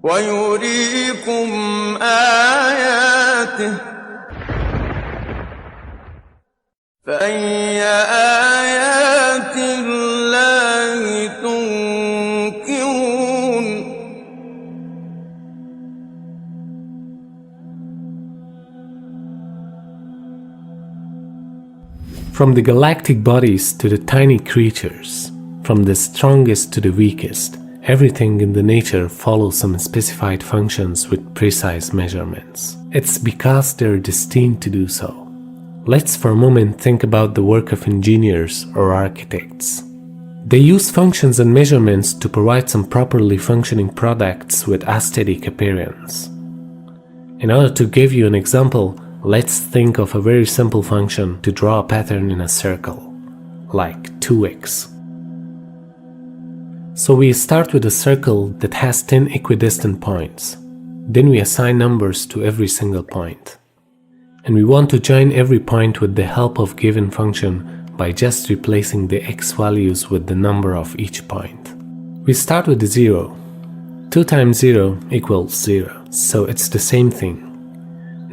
ويريكم آياته فأي آيات الله تنكرون From the galactic bodies to the tiny creatures, from the strongest to the weakest, everything in the nature follows some specified functions with precise measurements. It's because they're destined to do so. Let's for a moment think about the work of engineers or architects. They use functions and measurements to provide some properly functioning products with aesthetic appearance. In order to give you an example, let's think of a very simple function to draw a pattern in a circle, like 2x. So we start with a circle that has 10 equidistant points. Then we assign numbers to every single point. And we want to join every point with the help of given function by just replacing the x values with the number of each point. We start with the 0. 2 times 0 equals 0, so it's the same thing.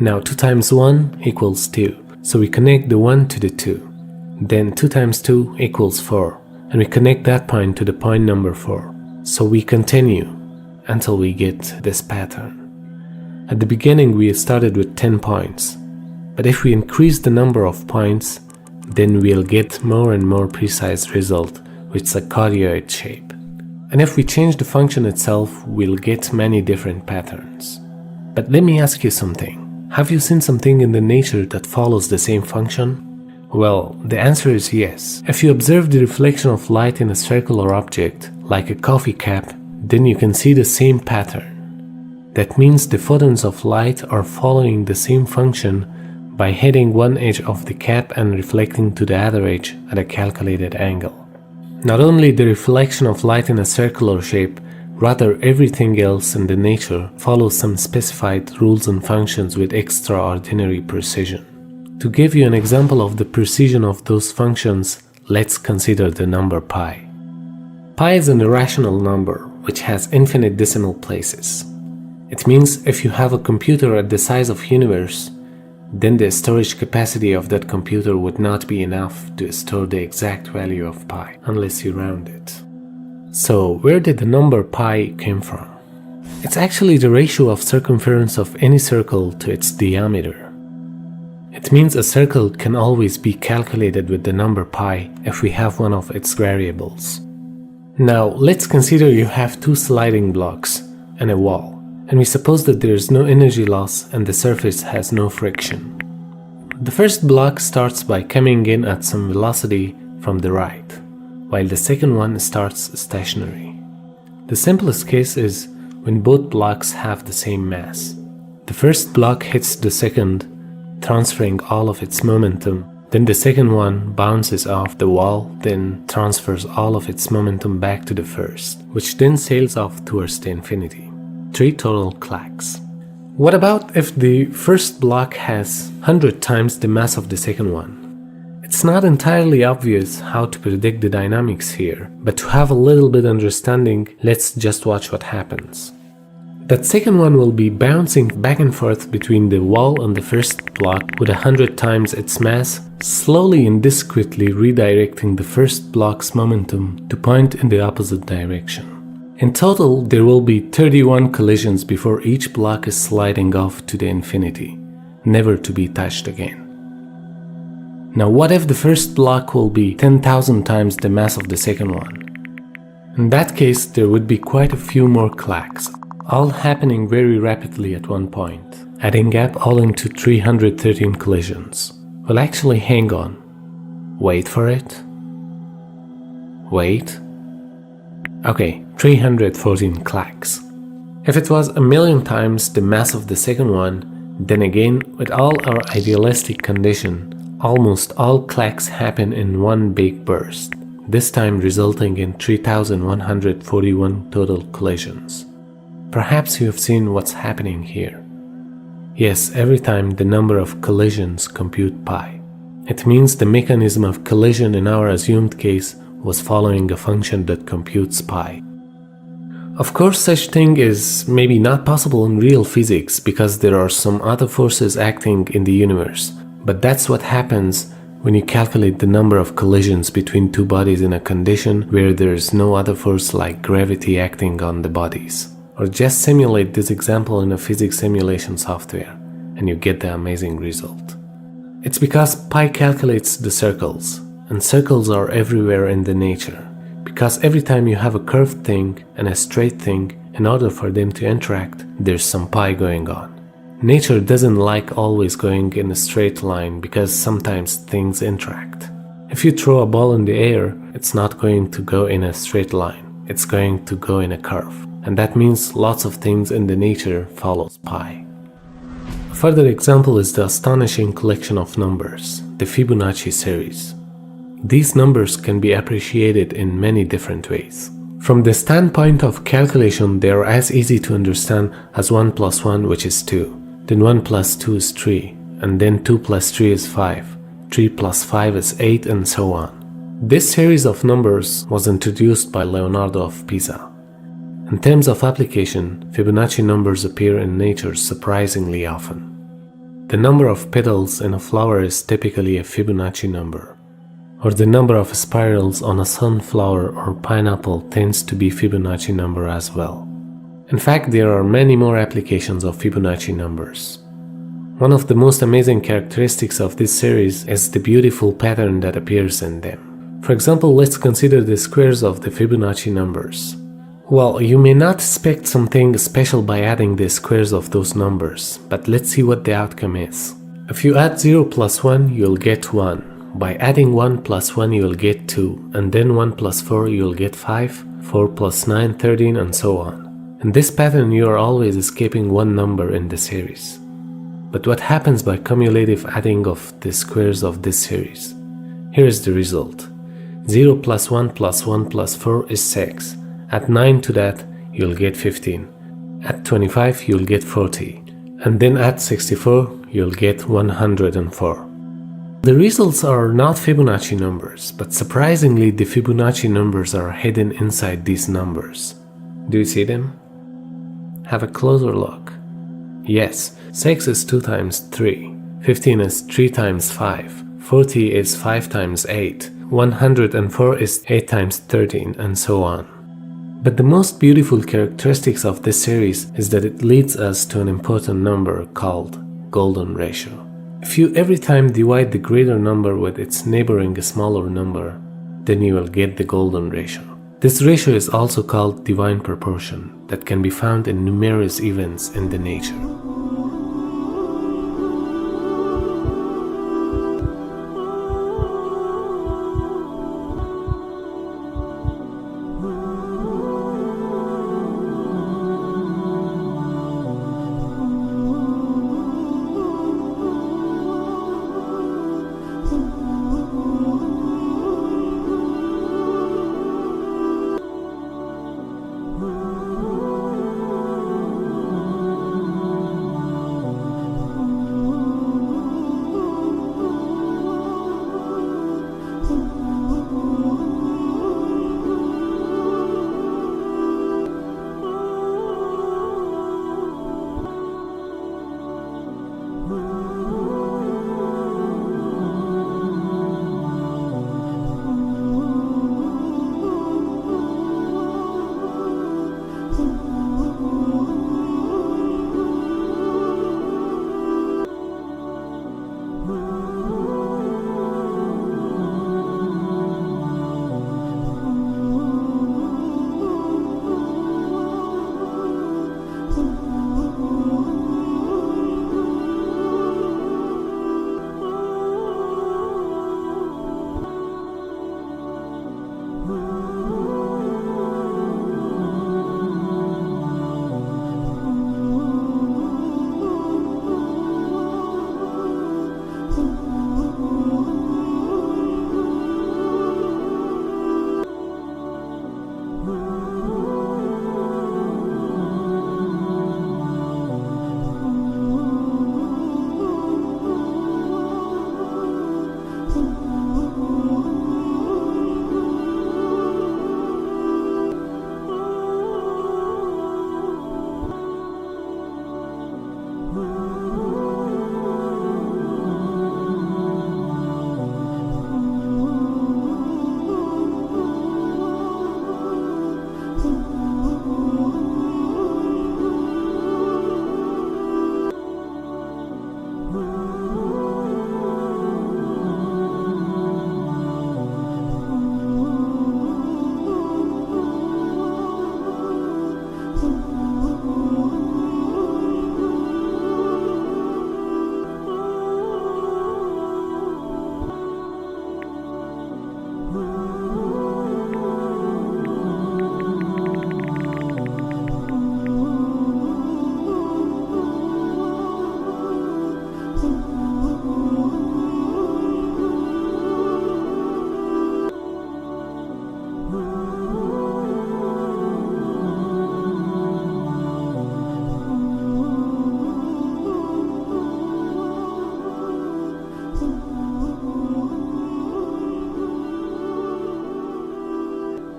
Now 2 times 1 equals 2, so we connect the 1 to the 2. Then 2 times 2 equals 4, and we connect that point to the point number 4. So we continue until we get this pattern. At the beginning we started with 10 points, but if we increase the number of points, then we'll get more and more precise result with a cardioid shape. And if we change the function itself, we'll get many different patterns. But let me ask you something. Have you seen something in the nature that follows the same function? Well, the answer is yes. If you observe the reflection of light in a circular object, like a coffee cup, then you can see the same pattern. That means the photons of light are following the same function by hitting one edge of the cap and reflecting to the other edge at a calculated angle. Not only the reflection of light in a circular shape, rather everything else in the nature follows some specified rules and functions with extraordinary precision. To give you an example of the precision of those functions, let's consider the number pi. Pi is an irrational number which has infinite decimal places. It means if you have a computer at the size of universe, then the storage capacity of that computer would not be enough to store the exact value of pi unless you round it. So where did the number pi come from? It's actually the ratio of circumference of any circle to its diameter. It means a circle can always be calculated with the number pi if we have one of its variables. Now let's consider you have two sliding blocks and a wall, and we suppose that there is no energy loss and the surface has no friction. The first block starts by coming in at some velocity from the right, while the second one starts stationary. The simplest case is when both blocks have the same mass. The first block hits the second, transferring all of its momentum. Then the second one bounces off the wall, then transfers all of its momentum back to the first, which then sails off towards the infinity. 3 total clacks. What about if the first block has 100 times the mass of the second one? It's not entirely obvious how to predict the dynamics here, but to have a little bit understanding, let's just watch what happens. That second one will be bouncing back and forth between the wall and the first block with 100 times its mass, slowly and discreetly redirecting the first block's momentum to point in the opposite direction. In total, there will be 31 collisions before each block is sliding off to the infinity, never to be touched again. Now what if the first block will be 10,000 times the mass of the second one? In that case, there would be quite a few more clacks, all happening very rapidly at one point, adding up all into 313 collisions. Well, actually, hang on. Wait for it. Wait. Okay, 314 clacks. If it was 1,000,000 times the mass of the second one, then again, with all our idealistic condition, almost all clacks happen in one big burst, this time resulting in 3,141 total collisions. Perhaps you have seen what's happening here. Yes, every time the number of collisions compute pi. It means the mechanism of collision in our assumed case was following a function that computes pi. Of course, such thing is maybe not possible in real physics because there are some other forces acting in the universe, but that's what happens when you calculate the number of collisions between two bodies in a condition where there is no other force like gravity acting on the bodies. Or just simulate this example in a physics simulation software, and you get the amazing result. It's because pi calculates the circles, and circles are everywhere in the nature. Because every time you have a curved thing and a straight thing, in order for them to interact, there's some pi going on. Nature doesn't like always going in a straight line because sometimes things interact. If you throw a ball in the air, it's not going to go in a straight line, it's going to go in a curve. And that means lots of things in the nature follows pi. A further example is the astonishing collection of numbers, the Fibonacci series. These numbers can be appreciated in many different ways. From the standpoint of calculation, they are as easy to understand as 1 plus 1, which is 2. Then 1 plus 2 is 3, and then 2 plus 3 is 5. 3 plus 5 is 8, and so on. This series of numbers was introduced by Leonardo of Pisa. In terms of application, Fibonacci numbers appear in nature surprisingly often. The number of petals in a flower is typically a Fibonacci number, or the number of spirals on a sunflower or pineapple tends to be Fibonacci number as well. In fact, there are many more applications of Fibonacci numbers. One of the most amazing characteristics of this series is the beautiful pattern that appears in them. For example, let's consider the squares of the Fibonacci numbers. Well, you may not expect something special by adding the squares of those numbers, but let's see what the outcome is. If you add 0 plus 1, you'll get 1. By adding 1 plus 1, you'll get 2, and then 1 plus 4, you'll get 5, 4 plus 9, 13, and so on. In this pattern, you are always escaping one number in the series. But what happens by cumulative adding of the squares of this series? Here is the result. 0 plus 1 plus 1 plus 4 is 6. Add 9 to that, you'll get 15. Add 25, you'll get 40. And then add 64, you'll get 104. The results are not Fibonacci numbers, but surprisingly the Fibonacci numbers are hidden inside these numbers. Do you see them? Have a closer look. Yes, 6 is 2 times 3, 15 is 3 times 5, 40 is 5 times 8, 104 is 8 times 13, and so on. But the most beautiful characteristics of this series is that it leads us to an important number called golden ratio. If you every time divide the greater number with its neighboring smaller number, then you will get the golden ratio. This ratio is also called divine proportion that can be found in numerous events in the nature.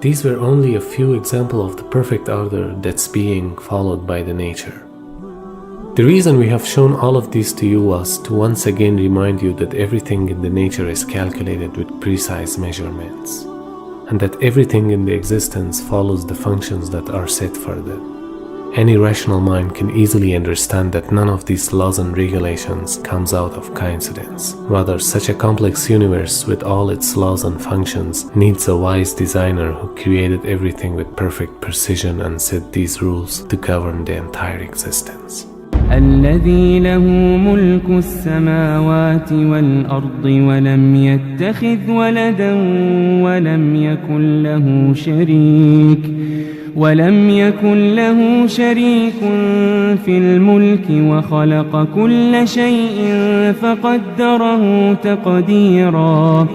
these were only a few examples of the perfect order that's being followed by the nature. The reason we have shown all of these to you was to once again remind you that everything in the nature is calculated with precise measurements, and that everything in the existence follows the functions that are set for them. Any rational mind can easily understand that none of these laws and regulations comes out of coincidence. Rather, such a complex universe with all its laws and functions needs a wise designer who created everything with perfect precision and set these rules to govern the entire existence. الذي له ملك السماوات والأرض ولم يتخذ ولدا ولم يكن له شريك في الملك وخلق كل شيء فقدره تقديرا